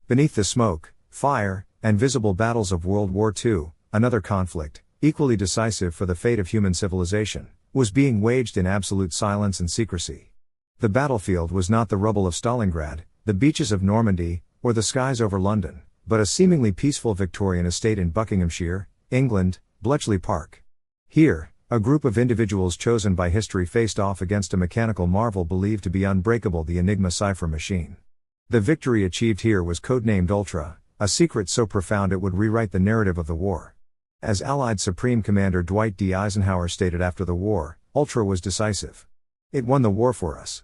Beneath the smoke, fire, and visible battles of World War II, another conflict, equally decisive for the fate of human civilization, was being waged in absolute silence and secrecy. The battlefield was not the rubble of Stalingrad, the beaches of Normandy, or the skies over London, but a seemingly peaceful Victorian estate in Buckinghamshire, England, Bletchley Park. Here, a group of individuals chosen by history faced off against a mechanical marvel believed to be unbreakable, the Enigma cipher machine. The victory achieved here was codenamed Ultra, a secret so profound it would rewrite the narrative of the war. As Allied Supreme Commander Dwight D. Eisenhower stated after the war, Ultra was decisive. It won the war for us.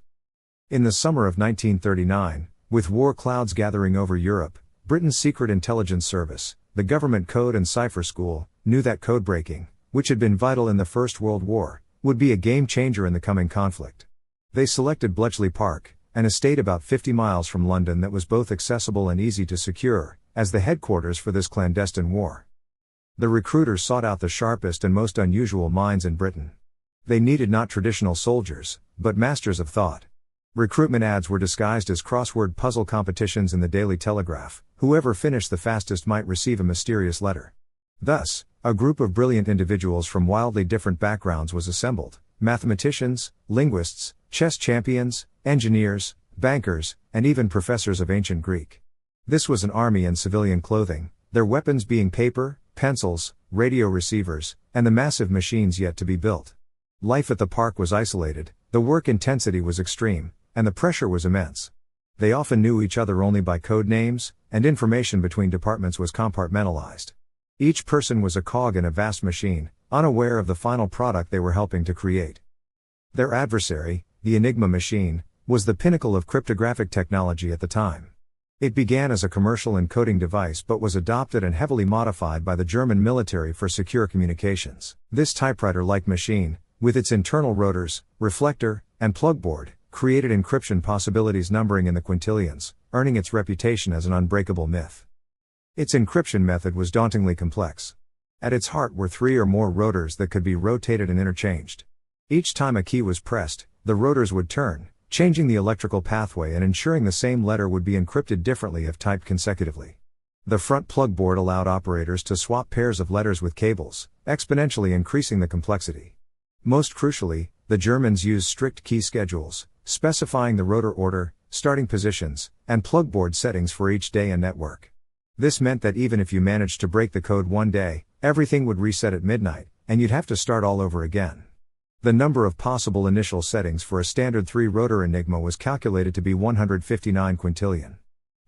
In the summer of 1939, with war clouds gathering over Europe, Britain's secret intelligence service, the Government Code and Cipher School, knew that codebreaking, which had been vital in the First World War, would be a game changer in the coming conflict. They selected Bletchley Park, an estate about 50 miles from London that was both accessible and easy to secure, as the headquarters for this clandestine war. The recruiters sought out the sharpest and most unusual minds in Britain. They needed not traditional soldiers, but masters of thought. Recruitment ads were disguised as crossword puzzle competitions in the Daily Telegraph. Whoever finished the fastest might receive a mysterious letter. Thus, a group of brilliant individuals from wildly different backgrounds was assembled: mathematicians, linguists, chess champions, engineers, bankers, and even professors of ancient Greek. This was an army in civilian clothing, their weapons being paper, pencils, radio receivers, and the massive machines yet to be built. Life at the park was isolated, the work intensity was extreme, and the pressure was immense. They often knew each other only by code names, and information between departments was compartmentalized. Each person was a cog in a vast machine, unaware of the final product they were helping to create. Their adversary, the Enigma machine, was the pinnacle of cryptographic technology at the time. It began as a commercial encoding device but was adopted and heavily modified by the German military for secure communications. This typewriter-like machine, with its internal rotors, reflector, and plugboard, created encryption possibilities numbering in the quintillions, earning its reputation as an unbreakable myth. Its encryption method was dauntingly complex. At its heart were 3 or more rotors that could be rotated and interchanged. Each time a key was pressed, the rotors would turn, changing the electrical pathway and ensuring the same letter would be encrypted differently if typed consecutively. The front plugboard allowed operators to swap pairs of letters with cables, exponentially increasing the complexity. Most crucially, the Germans used strict key schedules, specifying the rotor order, starting positions, and plugboard settings for each day and network. This meant that even if you managed to break the code one day, everything would reset at midnight, and you'd have to start all over again. The number of possible initial settings for a standard 3-rotor Enigma was calculated to be 159 quintillion.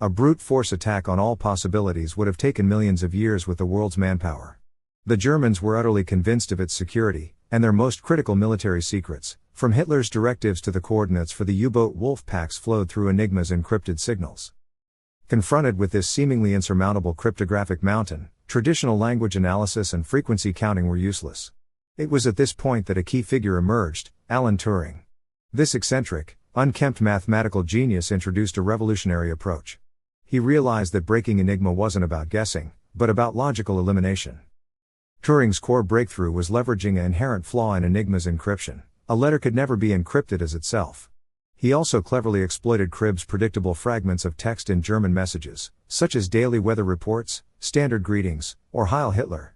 A brute force attack on all possibilities would have taken millions of years with the world's manpower. The Germans were utterly convinced of its security, and their most critical military secrets, from Hitler's directives to the coordinates for the U-boat wolf packs, flowed through Enigma's encrypted signals. Confronted with this seemingly insurmountable cryptographic mountain, traditional language analysis and frequency counting were useless. It was at this point that a key figure emerged, Alan Turing. This eccentric, unkempt mathematical genius introduced a revolutionary approach. He realized that breaking Enigma wasn't about guessing, but about logical elimination. Turing's core breakthrough was leveraging an inherent flaw in Enigma's encryption: a letter could never be encrypted as itself. He also cleverly exploited Cribb's predictable fragments of text in German messages, such as daily weather reports, standard greetings, or Heil Hitler.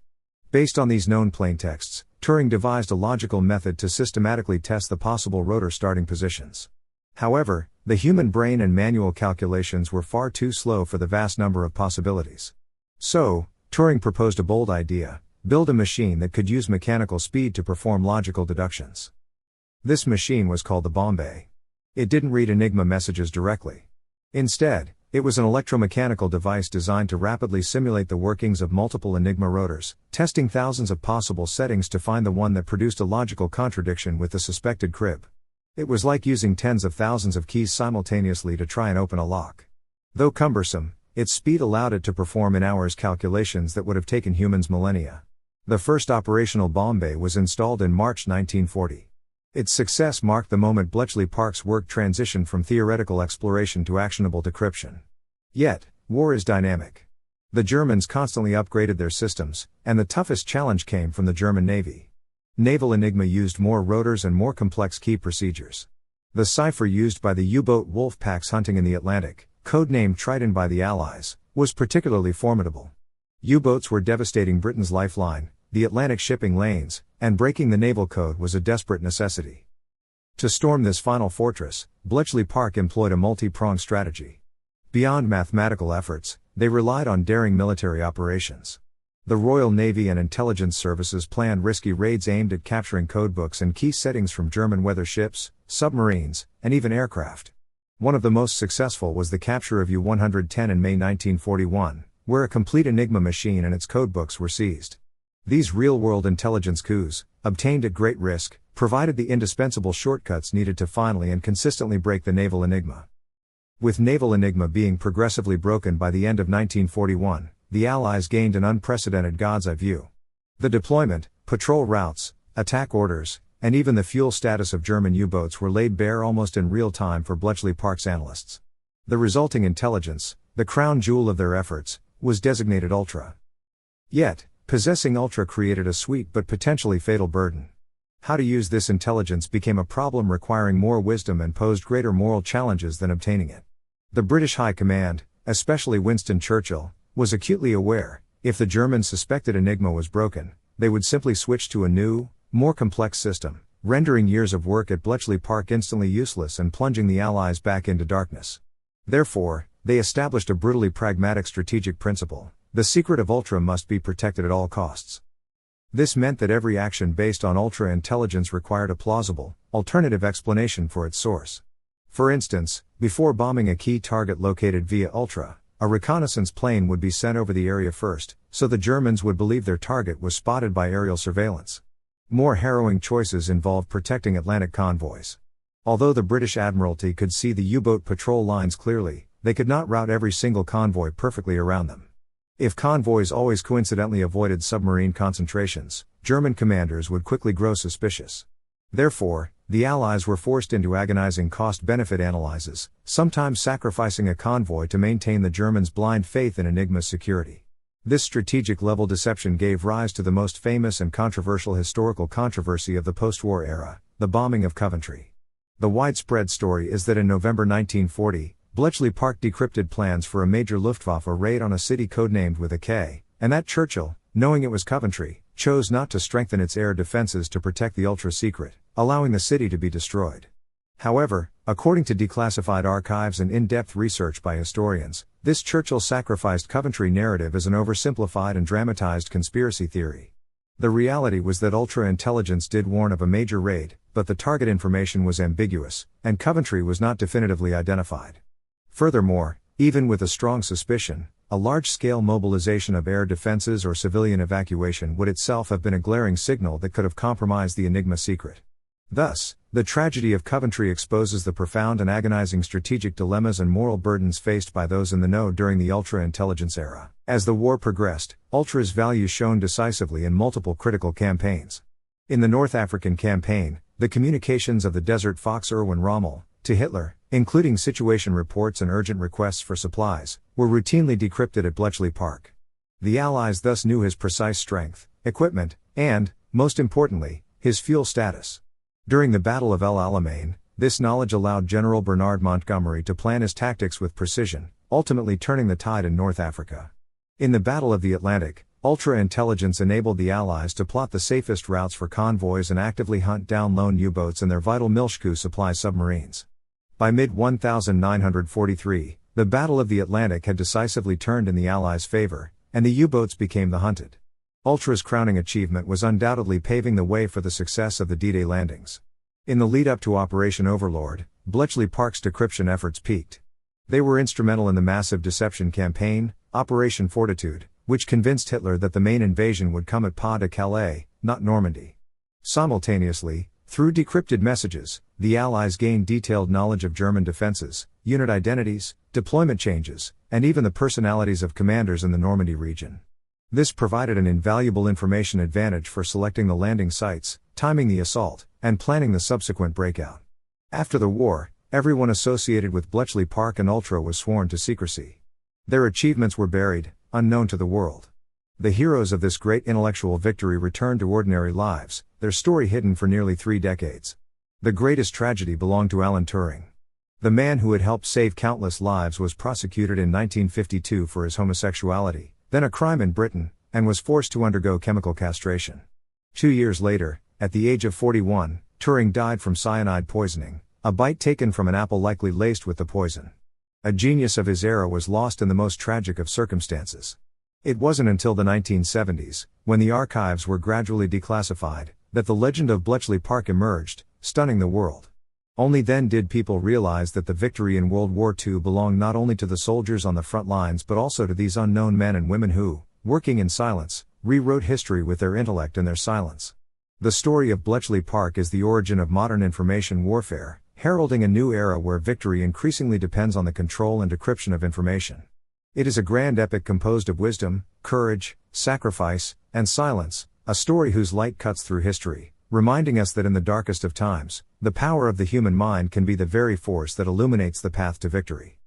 Based on these known plaintexts, Turing devised a logical method to systematically test the possible rotor starting positions. However, the human brain and manual calculations were far too slow for the vast number of possibilities. So, Turing proposed a bold idea: build a machine that could use mechanical speed to perform logical deductions. This machine was called the Bombay. It didn't read Enigma messages directly. Instead, it was an electromechanical device designed to rapidly simulate the workings of multiple Enigma rotors, testing thousands of possible settings to find the one that produced a logical contradiction with the suspected crib. It was like using tens of thousands of keys simultaneously to try and open a lock. Though cumbersome, its speed allowed it to perform in hours calculations that would have taken humans millennia. The first operational Bombay was installed in March 1940. Its success marked the moment Bletchley Park's work transitioned from theoretical exploration to actionable decryption. Yet, war is dynamic. The Germans constantly upgraded their systems, and the toughest challenge came from the German Navy. Naval Enigma used more rotors and more complex key procedures. The cipher used by the U-boat wolf packs hunting in the Atlantic, codenamed Triton by the Allies, was particularly formidable. U-boats were devastating Britain's lifeline, the Atlantic shipping lanes, and breaking the naval code was a desperate necessity. To storm this final fortress, Bletchley Park employed a multi-pronged strategy. Beyond mathematical efforts, they relied on daring military operations. The Royal Navy and intelligence services planned risky raids aimed at capturing codebooks and key settings from German weather ships, submarines, and even aircraft. One of the most successful was the capture of U-110 in May 1941, where a complete Enigma machine and its codebooks were seized. These real-world intelligence coups, obtained at great risk, provided the indispensable shortcuts needed to finally and consistently break the naval Enigma. With naval Enigma being progressively broken by the end of 1941, the Allies gained an unprecedented God's eye view. The deployment, patrol routes, attack orders, and even the fuel status of German U-boats were laid bare almost in real time for Bletchley Park's analysts. The resulting intelligence, the crown jewel of their efforts, was designated Ultra. Yet, possessing Ultra created a sweet but potentially fatal burden. How to use this intelligence became a problem requiring more wisdom and posed greater moral challenges than obtaining it. The British High Command, especially Winston Churchill, was acutely aware, if the Germans suspected Enigma was broken, they would simply switch to a new, more complex system, rendering years of work at Bletchley Park instantly useless and plunging the Allies back into darkness. Therefore, they established a brutally pragmatic strategic principle: the secret of Ultra must be protected at all costs. This meant that every action based on Ultra intelligence required a plausible, alternative explanation for its source. For instance, before bombing a key target located via Ultra, a reconnaissance plane would be sent over the area first, so the Germans would believe their target was spotted by aerial surveillance. More harrowing choices involved protecting Atlantic convoys. Although the British Admiralty could see the U-boat patrol lines clearly, they could not route every single convoy perfectly around them. If convoys always coincidentally avoided submarine concentrations, German commanders would quickly grow suspicious. Therefore, the Allies were forced into agonizing cost-benefit analyses, sometimes sacrificing a convoy to maintain the Germans' blind faith in Enigma's security. This strategic-level deception gave rise to the most famous and controversial historical controversy of the post-war era, the bombing of Coventry. The widespread story is that in November 1940, Bletchley Park decrypted plans for a major Luftwaffe raid on a city codenamed with a K, and that Churchill, knowing it was Coventry, chose not to strengthen its air defenses to protect the ultra-secret, allowing the city to be destroyed. However, according to declassified archives and in-depth research by historians, this Churchill sacrificed Coventry narrative is an oversimplified and dramatized conspiracy theory. The reality was that ultra-intelligence did warn of a major raid, but the target information was ambiguous, and Coventry was not definitively identified. Furthermore, even with a strong suspicion, a large-scale mobilization of air defenses or civilian evacuation would itself have been a glaring signal that could have compromised the Enigma secret. Thus, the tragedy of Coventry exposes the profound and agonizing strategic dilemmas and moral burdens faced by those in the know during the ultra-intelligence era. As the war progressed, Ultra's value shone decisively in multiple critical campaigns. In the North African campaign, the communications of the Desert Fox Erwin Rommel to Hitler, including situation reports and urgent requests for supplies, were routinely decrypted at Bletchley Park. The Allies thus knew his precise strength, equipment, and, most importantly, his fuel status. During the Battle of El Alamein, this knowledge allowed General Bernard Montgomery to plan his tactics with precision, ultimately turning the tide in North Africa. In the Battle of the Atlantic, ultra-intelligence enabled the Allies to plot the safest routes for convoys and actively hunt down lone U-boats and their vital milchku supply submarines. By mid-1943, the Battle of the Atlantic had decisively turned in the Allies' favor, and the U-boats became the hunted. Ultra's crowning achievement was undoubtedly paving the way for the success of the D-Day landings. In the lead-up to Operation Overlord, Bletchley Park's decryption efforts peaked. They were instrumental in the massive deception campaign, Operation Fortitude, which convinced Hitler that the main invasion would come at Pas de Calais, not Normandy. Simultaneously, through decrypted messages, the Allies gained detailed knowledge of German defenses, unit identities, deployment changes, and even the personalities of commanders in the Normandy region. This provided an invaluable information advantage for selecting the landing sites, timing the assault, and planning the subsequent breakout. After the war, everyone associated with Bletchley Park and Ultra was sworn to secrecy. Their achievements were buried, unknown to the world. The heroes of this great intellectual victory returned to ordinary lives, their story hidden for nearly 3 decades. The greatest tragedy belonged to Alan Turing. The man who had helped save countless lives was prosecuted in 1952 for his homosexuality, then a crime in Britain, and was forced to undergo chemical castration. 2 years later, at the age of 41, Turing died from cyanide poisoning, a bite taken from an apple likely laced with the poison. A genius of his era was lost in the most tragic of circumstances. It wasn't until the 1970s, when the archives were gradually declassified, that the legend of Bletchley Park emerged, stunning the world. Only then did people realize that the victory in World War II belonged not only to the soldiers on the front lines but also to these unknown men and women who, working in silence, rewrote history with their intellect and their silence. The story of Bletchley Park is the origin of modern information warfare, heralding a new era where victory increasingly depends on the control and decryption of information. It is a grand epic composed of wisdom, courage, sacrifice, and silence, a story whose light cuts through history, reminding us that in the darkest of times, the power of the human mind can be the very force that illuminates the path to victory.